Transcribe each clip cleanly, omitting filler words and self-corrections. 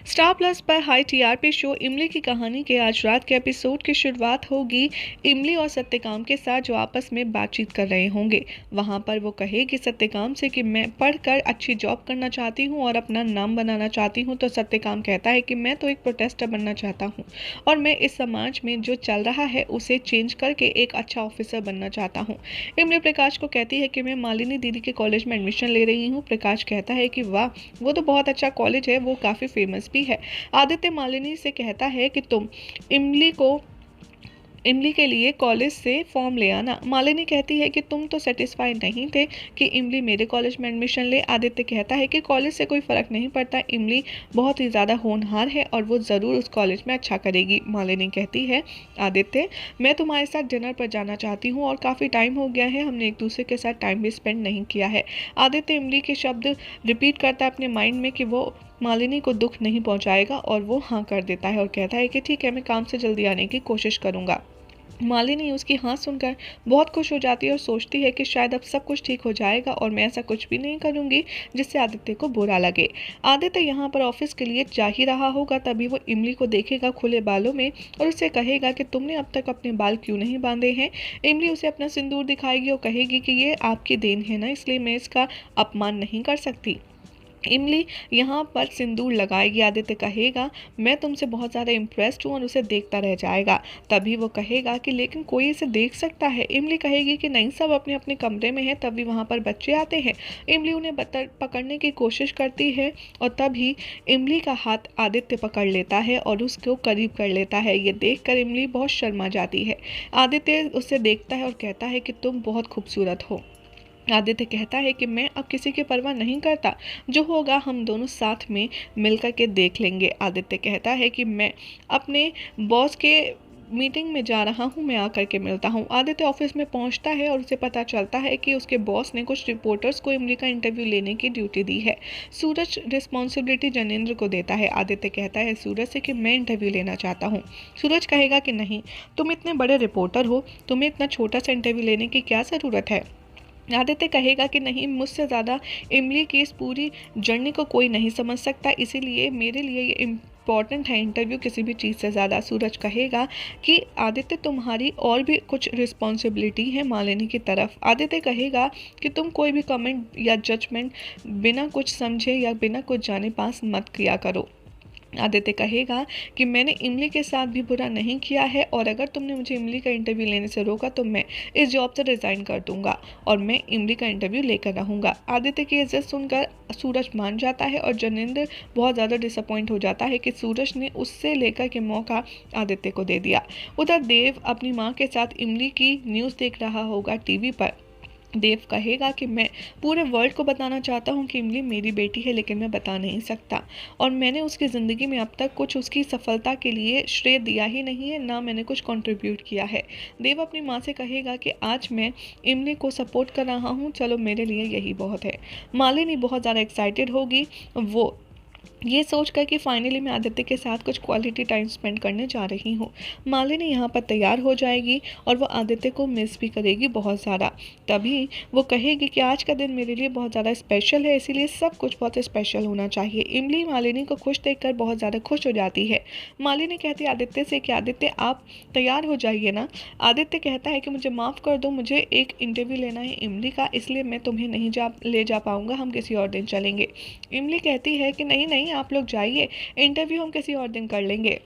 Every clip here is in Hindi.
स्टार प्लस पर हाई टीआरपी शो इमली की कहानी के आज रात के एपिसोड की शुरुआत होगी इमली और सत्यकाम के साथ, जो आपस में बातचीत कर रहे होंगे। वहां पर वो कहेगी सत्यकाम से कि मैं पढ़कर अच्छी जॉब करना चाहती हूं और अपना नाम बनाना चाहती हूं। तो सत्यकाम कहता है कि मैं तो एक प्रोटेस्टर बनना चाहता हूं और मैं इस समाज में जो चल रहा है उसे चेंज करके एक अच्छा ऑफिसर बनना चाहता हूँ। इमली प्रकाश को कहती है कि मैं मालिनी दीदी के कॉलेज में एडमिशन ले रही हूँ। प्रकाश कहता है कि वाह, वो तो बहुत अच्छा कॉलेज है, वो काफ़ी फेमस भी है। आदित्य मालिनी से कहता है कि तुम इमली के लिए कॉलेज से फॉर्म ले आना। मालिनी कहती है कि तुम तो सेटिस्फाई नहीं थे कि इमली मेरे कॉलेज में एडमिशन ले। आदित्य कहता है कि कॉलेज से कोई फ़र्क नहीं पड़ता, इमली बहुत ही ज़्यादा होनहार है और वो ज़रूर उस कॉलेज में अच्छा करेगी। मालिनी कहती है, आदित्य मैं तुम्हारे साथ डिनर पर जाना चाहती हूँ और काफ़ी टाइम हो गया है, हमने एक दूसरे के साथ टाइम भी स्पेंड नहीं किया है। आदित्य इमली के शब्द रिपीट करता है अपने माइंड में कि वो मालिनी को दुख नहीं पहुंचाएगा और वो हाँ कर देता है और कहता है कि ठीक है, मैं काम से जल्दी आने की कोशिश करूंगा। मालिनी उसकी हाँ सुनकर बहुत खुश हो जाती है और सोचती है कि शायद अब सब कुछ ठीक हो जाएगा और मैं ऐसा कुछ भी नहीं करूंगी जिससे आदित्य को बुरा लगे। आदित्य यहाँ पर ऑफिस के लिए जा ही रहा होगा, तभी वो इमली को देखेगा खुले बालों में और उससे कहेगा कि तुमने अब तक अपने बाल क्यों नहीं बांधे हैं। इमली उसे अपना सिंदूर दिखाएगी और कहेगी कि ये आपकी देन है ना, इसलिए मैं इसका अपमान नहीं कर सकती। इमली यहाँ पर सिंदूर लगाएगी। आदित्य कहेगा, मैं तुमसे बहुत ज़्यादा इम्प्रेस्ड हूँ और उसे देखता रह जाएगा। तभी वो कहेगा कि लेकिन कोई इसे देख सकता है। इमली कहेगी कि नहीं, सब अपने अपने कमरे में हैं। तभी वहाँ पर बच्चे आते हैं। इमली उन्हें पकड़ने की कोशिश करती है और तभी इमली का हाथ आदित्य पकड़ लेता है और उसको करीब कर लेता है। ये देखकर इमली बहुत शर्मा जाती है। आदित्य उसे देखता है और कहता है कि तुम बहुत खूबसूरत हो। आदित्य कहता है कि मैं अब किसी की परवाह नहीं करता, जो होगा हम दोनों साथ में मिलकर के देख लेंगे। आदित्य कहता है कि मैं अपने बॉस के मीटिंग में जा रहा हूँ, मैं आकर के मिलता हूँ। आदित्य ऑफिस में पहुँचता है और उसे पता चलता है कि उसके बॉस ने कुछ रिपोर्टर्स को इमली का इंटरव्यू लेने की ड्यूटी दी है। सूरज रिस्पॉन्सिबिलिटी जनेंद्र को देता है। आदित्य कहता है सूरज से कि मैं इंटरव्यू लेना चाहता हूँ। सूरज कहेगा कि नहीं, तुम इतने बड़े रिपोर्टर हो, तुम्हें इतना छोटा सा इंटरव्यू लेने की क्या ज़रूरत है। आदित्य कहेगा कि नहीं, मुझसे ज़्यादा इमली की इस पूरी जर्नी को कोई नहीं समझ सकता, इसीलिए मेरे लिए ये इम्पॉर्टेंट है इंटरव्यू किसी भी चीज़ से ज़्यादा। सूरज कहेगा कि आदित्य तुम्हारी और भी कुछ रिस्पॉन्सिबिलिटी है मालिनी की तरफ। आदित्य कहेगा कि तुम कोई भी कमेंट या जजमेंट बिना कुछ समझे या बिना कुछ जाने पास मत किया करो। आदित्य कहेगा कि मैंने इमली के साथ भी बुरा नहीं किया है और अगर तुमने मुझे इमली का इंटरव्यू लेने से रोका तो मैं इस जॉब से रिज़ाइन कर दूंगा और मैं इमली का इंटरव्यू लेकर रहूंगा। आदित्य की इज्जत सुनकर सूरज मान जाता है और जनेंद्र बहुत ज़्यादा डिसअपॉइंट हो जाता है कि सूरज ने उससे लेकर के मौका आदित्य को दे दिया। उधर देव अपनी माँ के साथ इमली की न्यूज़ देख रहा होगा टीवी पर। देव कहेगा कि मैं पूरे वर्ल्ड को बताना चाहता हूँ कि इमली मेरी बेटी है, लेकिन मैं बता नहीं सकता और मैंने उसकी ज़िंदगी में अब तक कुछ उसकी सफलता के लिए श्रेय दिया ही नहीं है, ना मैंने कुछ कंट्रीब्यूट किया है। देव अपनी माँ से कहेगा कि आज मैं इमली को सपोर्ट कर रहा हूँ, चलो मेरे लिए यही बहुत है। मालिनी बहुत ज़्यादा एक्साइटेड होगी, वो ये सोच कर कि फाइनली मैं आदित्य के साथ कुछ क्वालिटी टाइम स्पेंड करने जा रही हूँ। मालिनी यहाँ पर तैयार हो जाएगी और वो आदित्य को मिस भी करेगी बहुत ज़्यादा। तभी वो कहेगी कि आज का दिन मेरे लिए बहुत ज़्यादा स्पेशल है, इसीलिए सब कुछ बहुत स्पेशल होना चाहिए। इमली मालिनी को खुश देखकर बहुत ज़्यादा खुश हो जाती है। मालिनी कहती है आदित्य से कि आदित्य आप तैयार हो जाइए ना। आदित्य कहता है कि मुझे माफ़ कर दो, मुझे एक इंटरव्यू लेना है इमली का, इसलिए मैं तुम्हें नहीं ले जा पाऊँगा, हम किसी और दिन चलेंगे। इमली कहती है कि नहीं नहीं, आप लोग जाइए, इंटरव्यू हम किसी और दिन कर लेंगे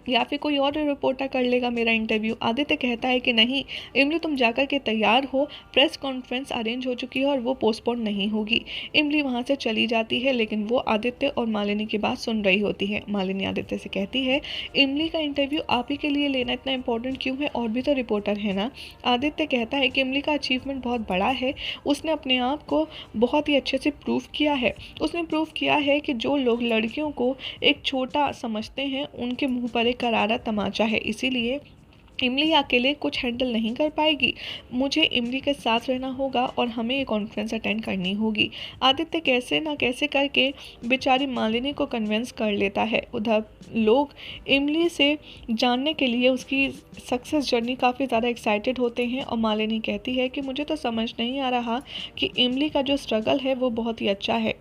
या फिर कोई और रिपोर्टर कर लेगा मेरा इंटरव्यू। आदित्य कहता है कि नहीं इमली, तुम जाकर के तैयार हो, प्रेस कॉन्फ्रेंस अरेंज हो चुकी है और वो पोस्टपोन नहीं होगी। इमली वहाँ से चली जाती है, लेकिन वो आदित्य और मालिनी की बात सुन रही होती है। मालिनी आदित्य से कहती है, इमली का इंटरव्यू आप ही के लिए लेना इतना इंपॉर्टेंट क्यों है, और भी तो रिपोर्टर है ना। आदित्य कहता है कि इमली का अचीवमेंट बहुत बड़ा है, उसने अपने आप को बहुत ही अच्छे से प्रूव किया है। उसने प्रूव किया है कि जो लोग लड़कियों को एक छोटा समझते हैं उनके मुंह पर एक करारा तमाचा है, इसीलिए इमली अकेले कुछ हैंडल नहीं कर पाएगी, मुझे इमली के साथ रहना होगा और हमें ये कॉन्फ्रेंस अटेंड करनी होगी। आदित्य कैसे ना कैसे करके बेचारी मालिनी को कन्विंस कर लेता है। उधर लोग इमली से जानने के लिए उसकी सक्सेस जर्नी काफ़ी ज़्यादा एक्साइटेड होते हैं और मालिनी कहती है कि मुझे तो समझ नहीं आ रहा कि इमली का जो स्ट्रगल है वो बहुत ही अच्छा है।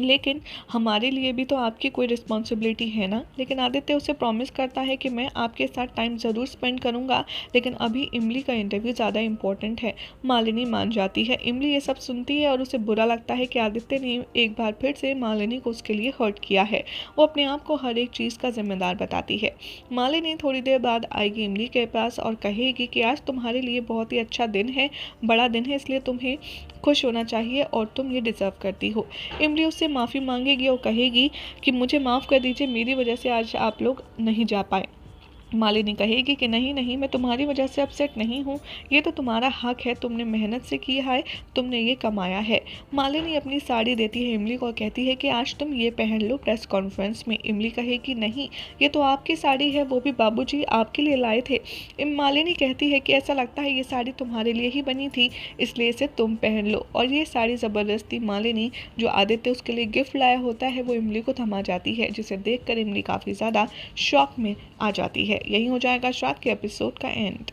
लेकिन हमारे लिए भी तो आपकी कोई रिस्पॉन्सिबिलिटी है ना। लेकिन आदित्य उसे प्रॉमिस करता है कि मैं आपके साथ टाइम ज़रूर स्पेंड करूँगा, लेकिन अभी इमली का इंटरव्यू ज़्यादा इंपॉर्टेंट है। मालिनी मान जाती है। इमली ये सब सुनती है और उसे बुरा लगता है कि आदित्य ने एक बार फिर से मालिनी को उसके लिए हर्ट किया है। वो अपने आप को हर एक चीज़ का जिम्मेदार बताती है। मालिनी थोड़ी देर बाद आएगी इमली के पास और कहेगी कि आज तुम्हारे लिए बहुत ही अच्छा दिन है, बड़ा दिन है, इसलिए तुम्हें खुश होना चाहिए और तुम ये डिज़र्व करती हो। इमली उससे माफ़ी मांगेगी और कहेगी कि मुझे माफ़ कर दीजिए, मेरी वजह से आज आप लोग नहीं जा पाए। मालिनी कहेगी कि नहीं नहीं, मैं तुम्हारी वजह से अपसेट नहीं हूँ, ये तो तुम्हारा हक है, तुमने मेहनत से किया है, तुमने ये कमाया है। मालिनी अपनी साड़ी देती है इमली को और कहती है कि आज तुम ये पहन लो प्रेस कॉन्फ्रेंस में। इमली कहेगी नहीं, ये तो आपकी साड़ी है, वो भी बाबूजी आपके लिए लाए थे। मालिनी कहती है कि ऐसा लगता है ये साड़ी तुम्हारे लिए ही बनी थी, इसलिए इसे तुम पहन लो। और ये साड़ी ज़बरदस्ती मालिनी जो आदित्य उसके लिए गिफ्ट लाया होता है वो इमली को थमा जाती है, जिसे देखकर इमली काफ़ी ज़्यादा शॉक में आ जाती है। यही हो जाएगा श्राद्ध के एपिसोड का एंड।